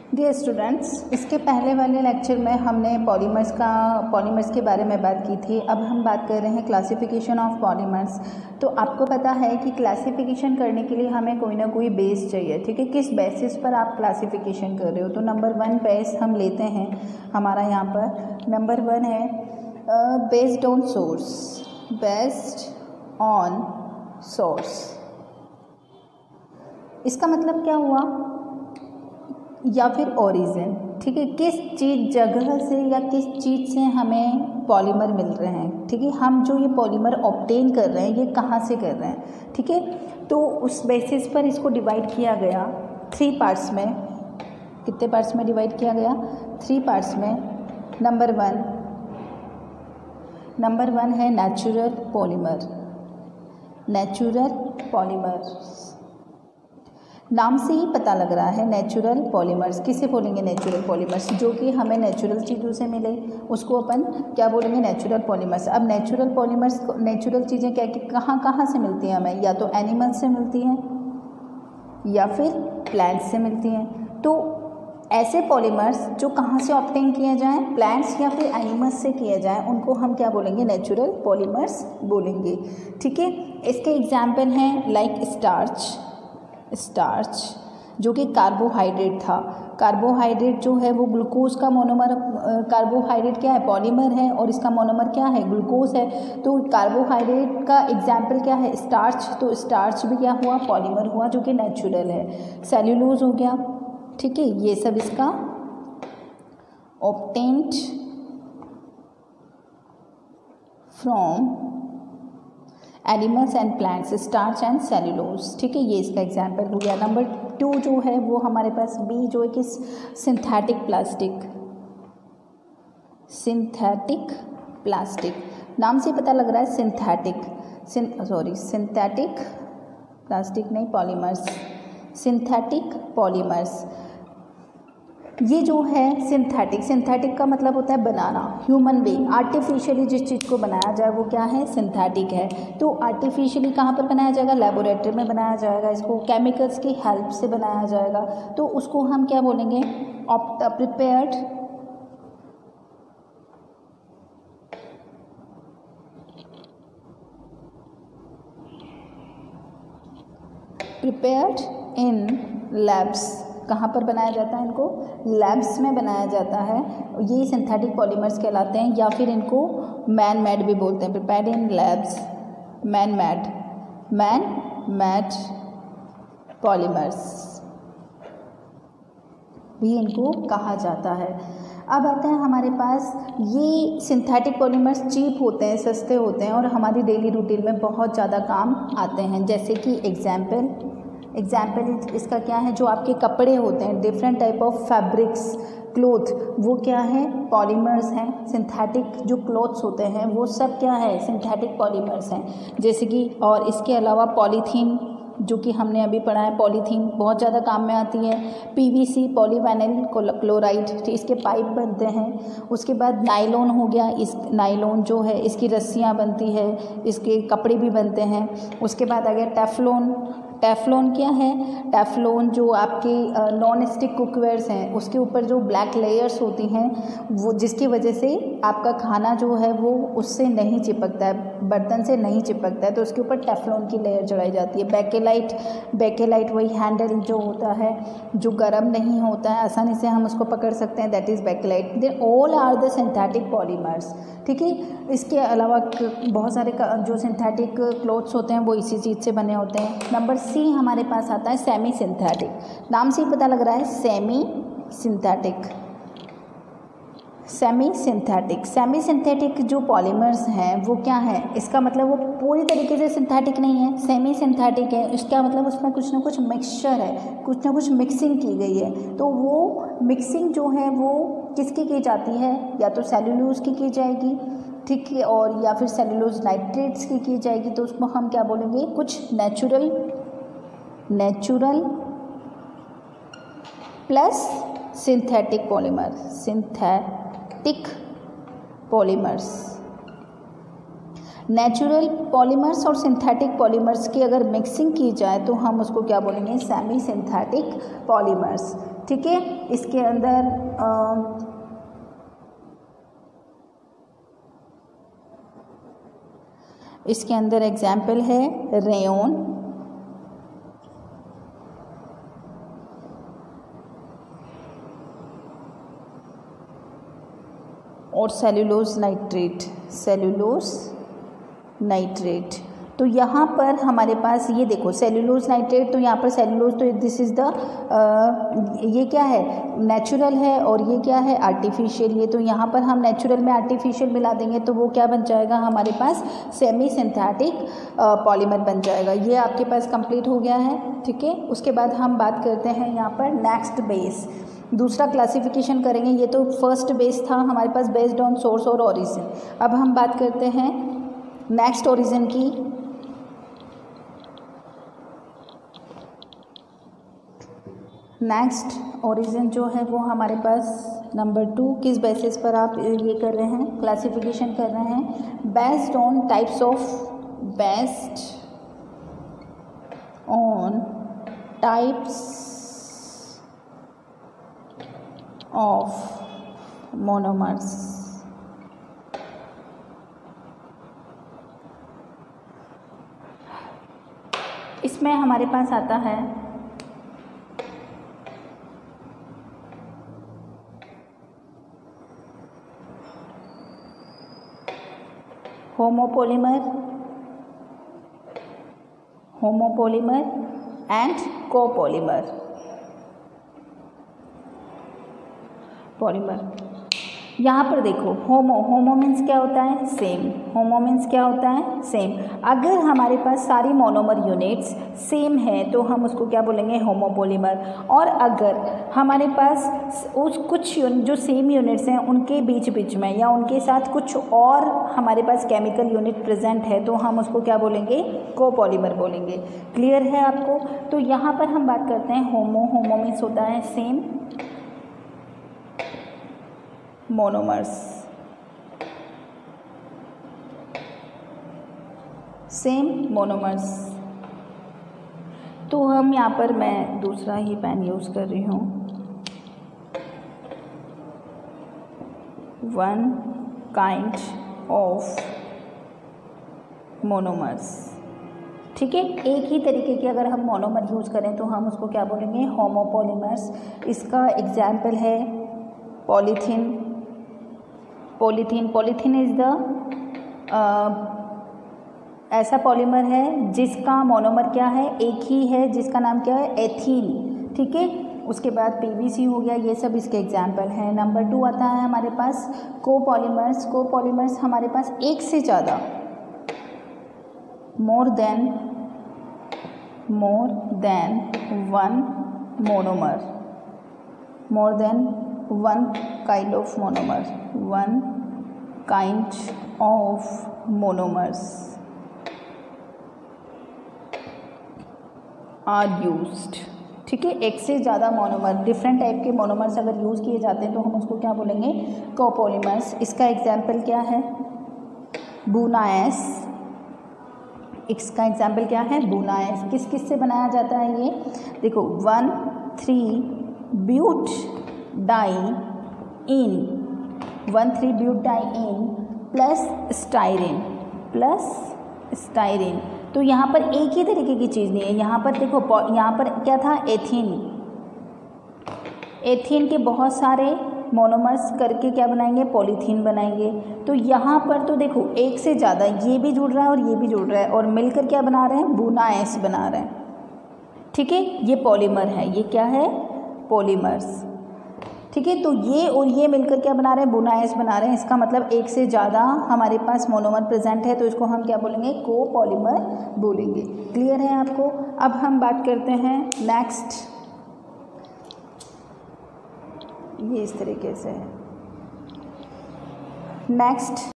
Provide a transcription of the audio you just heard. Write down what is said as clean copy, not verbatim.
Dear students, इसके पहले वाले लेक्चर में हमने पॉलीमर्स के बारे में बात की थी। अब हम बात कर रहे हैं क्लासिफिकेशन ऑफ पॉलीमर्स। तो आपको पता है कि क्लासिफिकेशन करने के लिए हमें कोई ना कोई बेस चाहिए, ठीक है। किस बेसिस पर आप क्लासिफिकेशन कर रहे हो? तो नंबर 1 बेस हम लेते हैं। हमारा यहाँ पर नंबर 1 है based on source. Based on source, इसका मतलब क्या हुआ? या फिर ओरिजिन, ठीक है। किस चीज़ जगह से या किस चीज़ से हमें पॉलीमर मिल रहे हैं, ठीक है। हम जो ये पॉलीमर ऑब्टेन कर रहे हैं ये कहाँ से कर रहे हैं, ठीक है। तो उस बेसिस पर इसको डिवाइड किया गया 3 पार्ट्स में। कितने पार्ट्स में डिवाइड किया गया? 3 पार्ट्स में। नंबर वन है नेचुरल पॉलीमर। नेचुरल पॉलीमर नाम से ही पता लग रहा है। नेचुरल पॉलीमर्स किसे बोलेंगे? नेचुरल पॉलीमर्स, जो कि हमें नेचुरल चीज़ों से मिले उसको अपन क्या बोलेंगे? Natural polymers. अब नेचुरल पॉलीमर्स, नेचुरल चीज़ें क्या कि कहाँ से मिलती हैं हमें? या तो एनिमल से मिलती हैं या फिर प्लांट्स से मिलती हैं। तो ऐसे पॉलीमर्स जो कहाँ से ऑब्टेन किए जाएँ, प्लांट्स या फिर एनिमल्स से किए जाएँ, उनको हम क्या बोलेंगे? नेचुरल पॉलीमर्स बोलेंगे, ठीक है। इसके एग्जाम्पल हैं लाइक स्टार्च जो कि कार्बोहाइड्रेट था। कार्बोहाइड्रेट जो है वो ग्लूकोज का मोनोमर, कार्बोहाइड्रेट क्या है? पॉलीमर है, और इसका मोनोमर क्या है? ग्लूकोज है। तो कार्बोहाइड्रेट का एग्जाम्पल क्या है? स्टार्च। तो स्टार्च भी क्या हुआ? पॉलीमर हुआ, जो कि नेचुरल है। सेल्यूलोज हो गया, ठीक है। ये सब इसका obtained from animals and plants, starch and cellulose, ठीक है। ये इसका एग्जाम्पल हो गया। नंबर 2 जो है वो हमारे पास बी जो है कि सिंथेटिक प्लास्टिक। सिंथेटिक प्लास्टिक नाम से पता लग रहा है सिंथेटिक प्लास्टिक नहीं, पॉलीमर्स। सिंथेटिक पॉलीमर्स, ये जो है सिंथेटिक का मतलब होता है बनाना। ह्यूमन बीइंग आर्टिफिशियली जिस चीज़ को बनाया जाए वो क्या है? सिंथेटिक है। तो आर्टिफिशियली कहाँ पर बनाया जाएगा? लेबोरेटरी में बनाया जाएगा। इसको केमिकल्स की हेल्प से बनाया जाएगा, तो उसको हम क्या बोलेंगे? Prepared in labs. कहाँ पर बनाया जाता है? इनको लैब्स में बनाया जाता है। ये सिंथेटिक पॉलीमर्स कहलाते हैं, या फिर इनको मैन मेड भी बोलते हैं। Prepared in labs, man made polymers भी इनको कहा जाता है। अब आते हैं हमारे पास, ये सिंथेटिक पॉलीमर्स चीप होते हैं, सस्ते होते हैं, और हमारी डेली रूटीन में बहुत ज़्यादा काम आते हैं। जैसे कि एग्जाम्पल इसका क्या है? जो आपके कपड़े होते हैं, different type of fabrics, cloth, वो क्या है? पॉलीमर्स हैं। सिंथेटिक जो क्लोथ्स होते हैं वो सब क्या है? सिंथेटिक पॉलीमर्स हैं। जैसे कि, और इसके अलावा पॉलीथीन, जो कि हमने अभी पढ़ा है, पॉलीथीन बहुत ज़्यादा काम में आती है। पीवीसी, पॉलीविनाइल क्लोराइड, इसके पाइप बनते हैं। उसके बाद नायलॉन हो गया। इस नायलॉन जो है इसकी रस्सियाँ बनती है, इसके कपड़े भी बनते हैं। उसके बाद आ गया टेफ्लॉन क्या है? टेफ्लॉन जो आपके नॉन स्टिक कुकवेयर्स हैं उसके ऊपर जो ब्लैक लेयर्स होती हैं, वो जिसकी वजह से आपका खाना जो है वो उससे नहीं चिपकता है, बर्तन से नहीं चिपकता है, तो उसके ऊपर टेफ्लॉन की लेयर चढ़ाई जाती है। बेकेलाइट वही हैंडल जो होता है, जो गर्म नहीं होता है, आसानी से हम उसको पकड़ सकते हैं, that is Bakelite. They all are the synthetic polymers, ठीक है। इसके अलावा बहुत सारे जो सिंथेटिक क्लोथ्स होते हैं वो इसी चीज़ से बने होते हैं। नंबर सी हमारे पास आता है सेमी सिंथेटिक। नाम से ही पता लग रहा है सेमी सिंथेटिक जो पॉलीमर्स हैं वो क्या है? इसका मतलब वो पूरी तरीके से सिंथेटिक नहीं है, सेमी सिंथेटिक है। इसका मतलब उसमें कुछ ना कुछ मिक्सचर है, कुछ ना कुछ मिक्सिंग की गई है। तो वो मिक्सिंग जो है वो किसकी की जाती है? या तो सेल्यूलोज की जाएगी, ठीक है, और या फिर सेल्यूलोज नाइट्रेट्स की जाएगी। तो उसको हम क्या बोलेंगे? कुछ natural plus synthetic polymers. Natural polymers और सिंथेटिक पॉलीमर्स की अगर मिक्सिंग की जाए तो हम उसको क्या बोलेंगे? सेमी सिंथेटिक पॉलीमर्स, ठीक है। इसके अंदर एग्जाम्पल है रेयन, और सेल्यूलोज नाइट्रेट। तो यहाँ पर हमारे पास ये देखो सेल्यूलोज नाइट्रेट, तो यहाँ पर सेल्यूलोज, तो दिस इज़ द ये क्या है, नेचुरल है, और ये क्या है, आर्टिफिशियल। ये तो यहाँ पर हम नेचुरल में आर्टिफिशियल मिला देंगे तो वो क्या बन जाएगा हमारे पास, सेमी सिंथेटिक पॉलीमर बन जाएगा। ये आपके पास कंप्लीट हो गया है, ठीक है। उसके बाद हम बात करते हैं यहाँ पर नेक्स्ट बेस, दूसरा क्लासिफिकेशन करेंगे। ये तो फर्स्ट बेस था हमारे पास बेस्ड ऑन सोर्स और ओरिजिन। अब हम बात करते हैं नेक्स्ट ओरिजिन की। नेक्स्ट ओरिजिन जो है वो हमारे पास नंबर 2, किस बेसिस पर आप ये कर रहे हैं, क्लासिफिकेशन कर रहे हैं, based on types of monomers. इसमें हमारे पास आता है होमोपोलीमर एंड कोपोलीमर पॉलीमर। यहाँ पर देखो होमो मीन्स क्या होता है, सेम। होमो मीन्स क्या होता है, सेम। अगर हमारे पास सारी मोनोमर यूनिट्स सेम है तो हम उसको क्या बोलेंगे, होमोपोलीमर। और अगर हमारे पास उस कुछ जो सेम यूनिट्स हैं उनके बीच में या उनके साथ कुछ और हमारे पास केमिकल यूनिट प्रेजेंट है तो हम उसको क्या बोलेंगे, कोपॉलीमर बोलेंगे। क्लियर है आपको। तो यहाँ पर हम बात करते हैं होमो मीन्स होता है सेम, मोनोमर्स सेम मोनोमर्स। तो हम यहाँ पर मैं दूसरा ही पेन यूज़ कर रही हूँ, 1 काइंड ऑफ मोनोमर्स। ठीक है, एक ही तरीके के अगर हम मोनोमर यूज़ करें तो हम उसको क्या बोलेंगे, होमोपोलीमर्स। इसका एग्जाम्पल है पॉलीथीन इज़ द ऐसा पॉलीमर है जिसका मोनोमर क्या है, एक ही है, जिसका नाम क्या है, एथीन। ठीक है, उसके बाद पीवीसी हो गया, ये सब इसके एग्जाम्पल हैं। नंबर 2 आता है हमारे पास कोपॉलीमर्स हमारे पास एक से ज़्यादा, more than 1 kind of monomers are used. ठीक है, एक से ज़्यादा मोनोमर, डिफरेंट टाइप के मोनोमर्स अगर यूज़ किए जाते हैं तो हम उसको क्या बोलेंगे, कोपॉलीमर्स। इसका एग्जाम्पल क्या है, बुनाएस। इसका एग्जाम्पल क्या है, बुनाएस। किस से बनाया जाता है ये, देखो 1,3-ब्यूटाडीन प्लस स्टाइरिन। तो यहाँ पर एक ही तरीके की चीज़ नहीं है। यहाँ पर देखो, यहाँ पर क्या था, एथीन के बहुत सारे मोनोमर्स करके क्या बनाएंगे, पॉलीथीन बनाएंगे। तो यहाँ पर तो देखो एक से ज़्यादा, ये भी जुड़ रहा है और ये भी जुड़ रहा है, और मिलकर क्या बना रहे हैं, बुनाएस बना रहे हैं। ठीक है, ये पॉलीमर है, ये क्या है, पॉलीमर्स। ठीक है, तो ये और ये मिलकर क्या बना रहे हैं, बुनाएस बना रहे हैं। इसका मतलब एक से ज़्यादा हमारे पास मोनोमर प्रेजेंट है तो इसको हम क्या बोलेंगे, कोपॉलीमर बोलेंगे। क्लियर है आपको। अब हम बात करते हैं नेक्स्ट, ये इस तरीके से है नेक्स्ट।